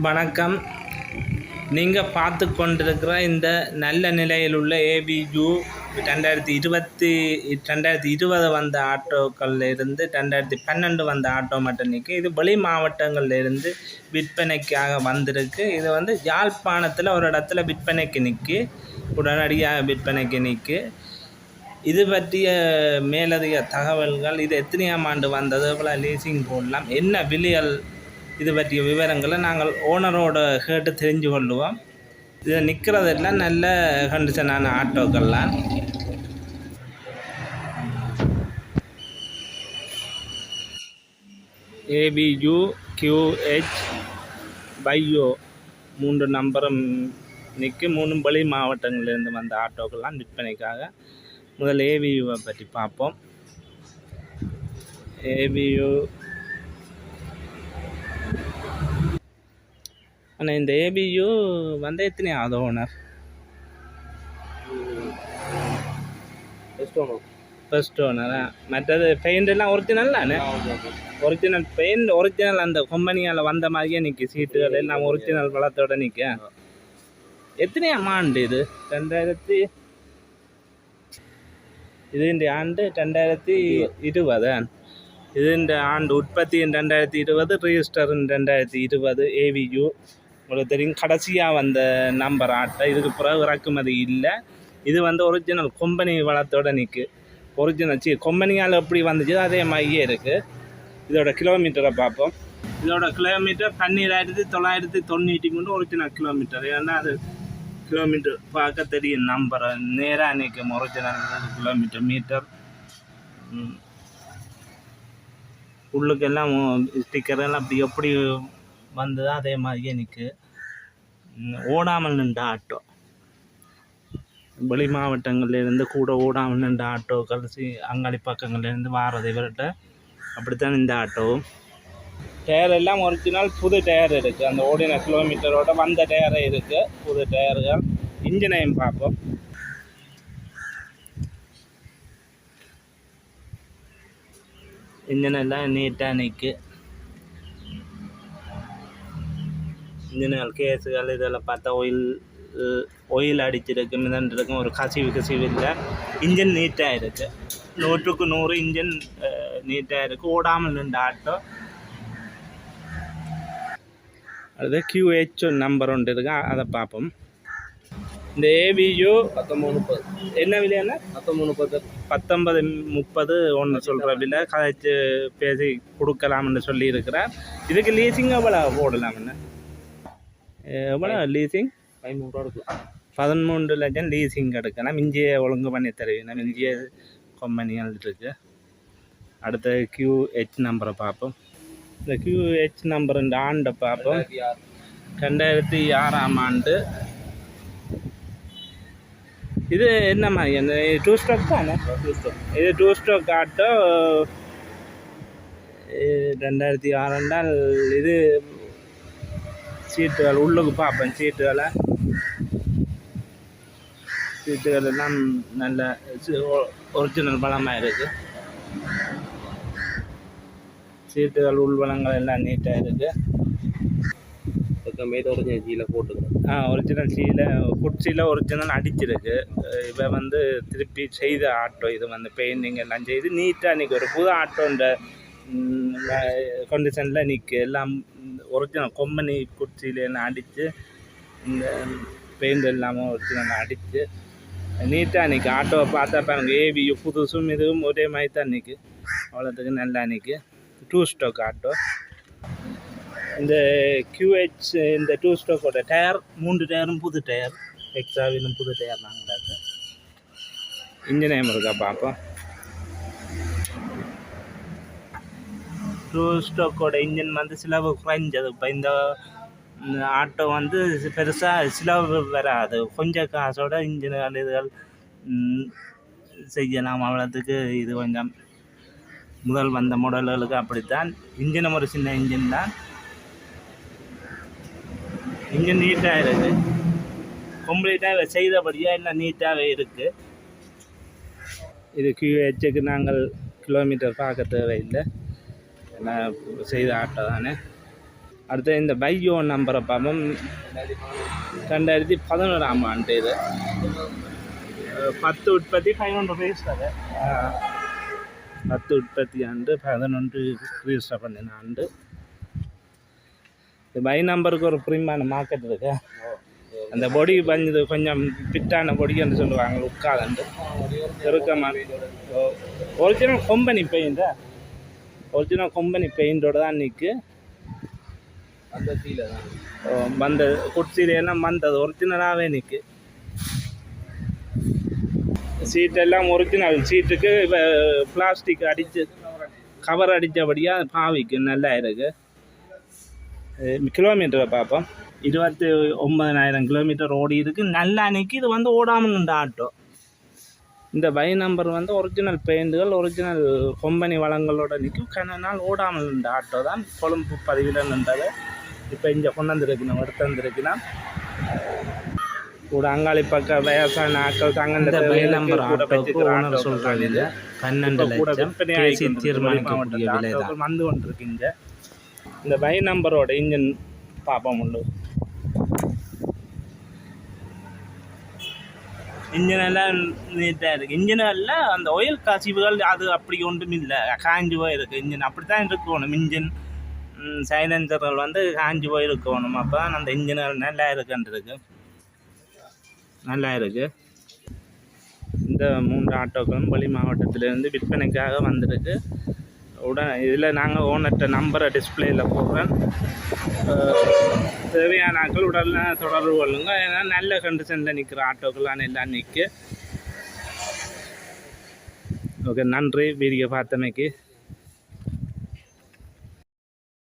வணக்கம். நீங்கள் பார்த்து கொண்டிருக்கிற இந்த நல்ல நிலையில் உள்ள ஏபியு 2020 வந்த ஆட்டோக்களில் இருந்து 2012 வந்த ஆட்டோ மட்டும் நிற்கும். இது வெளி மாவட்டங்களில் இருந்து விற்பனைக்காக வந்திருக்கு. இது வந்து யாழ்ப்பாணத்தில் ஒரு இடத்துல விற்பனைக்கு நிற்கி, உடனடியாக விற்பனைக்கு நிற்கி. இது பற்றிய மேலதிக தகவல்கள், இது எத்தனையாம் ஆண்டு வந்தது, இவ்வளோ லீசிங் போடலாம், என்ன விலைகள், இது பற்றிய விவரங்களை நாங்கள் ஓனரோட கேட்டு தெரிஞ்சு கொள்ளுவோம். இதில் நிற்கிறதெல்லாம் நல்ல கண்டிஷனான ஆட்டோக்கள்லாம். ஏபியு QH பையோ 3 நம்பரும் நிற்க 3 வெளி மாவட்டங்களிலிருந்து வந்த ஆட்டோக்கள்லாம் விற்பனைக்காக. முதல் ஏபியுவை பற்றி பார்ப்போம். ஏபியு ஆனால் இந்த ஏபியு வந்து எத்தனையாவது ஓனர்? ஃபர்ஸ்ட் ஓனரா? மற்றது பெயிண்ட் எல்லாம் ஒரிஜினல் தானே? ஒரிஜினல் பெயிண்ட், ஒரிஜினல் அந்த கம்பெனியால் வந்த மாதிரியே நிற்கி, சீட்டுகள் எல்லாம் ஒரிஜினல் வளத்தோட நிற்க. எத்தனையாம் ஆண்டு இது? 2000 இது இந்த ஆண்டு 2020. இது இந்த ஆண்டு உற்பத்தி 2020, ரிஜிஸ்டர் 2020 ஏவியு. உங்களுக்கு தெரியும், கடைசியாக வந்த நம்பர் ஆட்டை. இதுக்கு பிறகு இறக்குமதி இல்லை. இது வந்து ஒரிஜினல் கம்பெனி வளத்தோட நிற்கு. ஒரிஜினல் கம்பெனியால் எப்படி வந்துச்சு அதே மாதிரியே இருக்குது. இதோட கிலோமீட்டரை பார்ப்போம். இதோட கிலோமீட்டர் 12,993 ஒரிஜினல் கிலோமீட்டர். ஏன்னா அது கிலோமீட்டர் பார்க்க தெரியும், நம்பரை நேராக நிற்கும். Original kilometre metre. உள்ளுக்கெல்லாம் ஸ்டிக்கரெல்லாம் அப்படி எப்படி வந்ததோ அதே மாதிரியே நிற்கு. ஓடாமல் நின்ற ஆட்டோ, வெளி மாவட்டங்கள்லேருந்து கூட ஓடாமல் நின்ற ஆட்டோக்கள் அங்காளி பக்கங்கள்லேருந்து வாரது இவர்கிட்ட. அப்படித்தான் இந்த ஆட்டோவும். டயர் எல்லாம் ஒரிஜினல் புது டயர் இருக்குது. அந்த ஓடின கிலோமீட்டரோட வந்த டயரை இருக்குது, புது டயர்கள். இன்ஜினையும் பார்ப்போம். இன்ஜின் எல்லாம் நீட்டாக நிற்கு. இன்ஜின்கள் கேஸுகள் இதெல்லாம் பார்த்தா ஒயில் அடிச்சிருக்கு, மிதண்டிருக்கும். ஒரு கசிவு இல்லை. இன்ஜின் நீட்டாக இருக்குது. 100க்கு 100 இன்ஜின் நீட்டாக இருக்குது. ஓடாமல் நின்ற ஆட்டோ. அது QH நம்பர் ஒன்று இருக்கு, அதை பார்ப்போம். இந்த ஏபியு 1930 என்ன விலையான? 1930 ஒன்று சொல்கிற விலை கதைச்சு பேசி கொடுக்கலாம்னு சொல்லியிருக்கிறார். இதுக்கு லீசிங் எவ்வளோ போடலாம்னு? எவ்வளோ லீசிங்? 13 லட்சம் லீசிங் எடுக்கலாம். இஞ்சியை ஒழுங்கு பண்ணி தருவீங்க. இஞ்சிய கம்பெனிகள் இருக்குது. அடுத்த QH நம்பரை பார்ப்போம். இந்த QH நம்பர் இந்த ஆண்டை பார்ப்போம். 2006ஆம் ஆண்டு. இது என்னம்மா, என்ன 2 ஸ்ட்ரோக் தானே? இது 2 ஸ்ட்ரோக் ஆட்டோ. 2006 என்றால் இது சீட்டுகள் உள்ளுக்கு பார்ப்பேன். சீட்டுகள் எல்லாம் நல்ல ஒரிஜினல் பலமாக இருக்குது. சீட்டுகள் உள்வளங்கள் எல்லாம் நீட்டாக இருக்குது. ஒரிஜினல் சீலை போட்டுக்கிறேன். ஒரிஜினல் சீலை, குட்சியில் ஒரிஜினல் அடிச்சிருக்கு. இவை வந்து திருப்பி செய்த ஆட்டோ. இது வந்து பெயிண்டிங் எல்லாம் செய்து நீட்டாக நிற்க. ஒரு புது ஆட்டோன்ற கண்டிஷனில் நிற்க. எல்லாம் ஒரிஜினல் கம்பெனி குட்சியில் எல்லாம் அடித்து, இந்த பெயிண்ட் இல்லாமல் ஒரிஜினல் அடித்து நீட்டாக நிற்க. ஆட்டோவை பார்த்தா பாருங்க, ஏபியு புதுசும் இதுவும் ஒரே மாதிரி தான் நிற்கு. அவ்வளோத்துக்கு நல்லா நிற்கு. 2 ஸ்ட்ரோக் ஆட்டோ. இந்த QH இந்த 2 ஸ்ட்ரோக்கோட டயர் 3 டயரும் புது டயர். எக்ஸ்ட்ராவிலும் புது டயர் நாங்கள். இன்ஜினியம் இருக்கா பார்ப்போம். 2 ஸ்ட்ரோக்கோட இன்ஜின் வந்து சிலவு குறைஞ்சது. இப்போ இந்த ஆட்டோ வந்து பெருசாக சிலவு வராது. கொஞ்சம் காசோட இன்ஜின்கள் இதுகள் செய்யலாம். அவ்வளோத்துக்கு இது கொஞ்சம் முதல் வந்த மாடல்களுக்கு அப்படித்தான். இன்ஜினும் ஒரு சின்ன இன்ஜின் தான். இன்ஜின் நீட்டாக இருக்குது. கம்ப்ளீட்டாக செய்தபடியாக எல்லாம் நீட்டாகவே இருக்குது. இது QHக்கு நாங்கள் கிலோமீட்டர் பார்க்க தேவையில்லை. எல்லாம் செய்த ஆட்டோ தானே. அடுத்து இந்த பையோ நம்பரை பார்ப்போம். 2011 ஆண்டு இது 10 உற்பத்தி 11 ரெஜிஸ்டர். 10 உற்பத்தி ஆண்டு 11 ரெஜிஸ்டர் பண்ணின ஆண்டு. இந்த பை நம்பருக்கு ஒரு பிரிமான மார்க்கெட் இருக்கு. அந்த பொடி பஞ்சது கொஞ்சம் பிட்டான பொடின்னு சொல்லுவாங்க, உட்காந்து இறுக்கமாக. Original company paint, original company பெயிண்டோட தான் நிற்கு. அந்த சீல தான் வந்த குட்சியிலாம் வந்தது ஒரிஜினலாகவே நிற்கு. சீட்டெல்லாம் ஒரிஜினல். சீட்டுக்கு இப்போ பிளாஸ்டிக் அடித்து கவர் அடித்தபடியாக பாவிக்கு நல்லா இருக்குது. கிலோமீட்டரை பார்ப்போம். 29,000 கிலோமீட்டர் ஓடி இருக்குது. நல்லா நிற்கி. இது வந்து ஓடாமல் இந்த ஆட்டோ. இந்த பை நம்பர் வந்து ஒரிஜினல் பெயிண்டுகள், ஒரிஜினல் கம்பெனி வளங்களோட நிற்கும். கன நாள் ஓடாமல் இந்த ஆட்டோ தான் கொழும்பு பதிவில் நின்றது. இப்போ இங்கே கொண்டு வந்துருக்கணும், எடுத்து வந்துருக்குன்னா கூட அங்காளி பக்கம் வயசான ஆட்கள் தாங்க. இந்த பை நம்பர் ஆட்டோக்கு சொல்கிறாங்க. இது 12 லட்சம் பேசி தீர்மானிக்கக்கூடிய விலை தான் வந்து கொண்டிருக்கீங்க. இந்த பை நம்பரோட இன்ஜின் பார்ப்போம். உண்டு இன்ஜின் எல்லாம் நீட்டாக இருக்குது. இன்ஜினில் அந்த ஆயில் கசிவுகள் அது அப்படி ஒன்றும் இல்லை, காஞ்சி போயிருக்கு. இன்ஜின் அப்படி தான் இருக்கணும். இன்ஜின் சைலன்சர்கள் வந்து காஞ்சி போயிருக்கணும். அப்போ தான் அந்த இன்ஜின்கள் நல்லா இருக்குன்றிருக்கு. நல்லா இருக்குது. இந்த 3 ஆட்டோக்களும் வெளி மாவட்டத்திலேருந்து விற்பனைக்காக வந்திருக்கு. இதில் நாங்கள் ஓனர்கிட்ட நம்பரை டிஸ்பிளேயில் போடுறேன். தேவையான ஆட்கள் உடனே தொடர்பு கொள்ளுங்க. ஏன்னா நல்ல கண்டிஷனில் நிற்கிற ஆட்டோக்கெல்லாம் எல்லாம் நிற்க. ஓகே, நன்றி வீடியோ பார்த்தமைக்கு.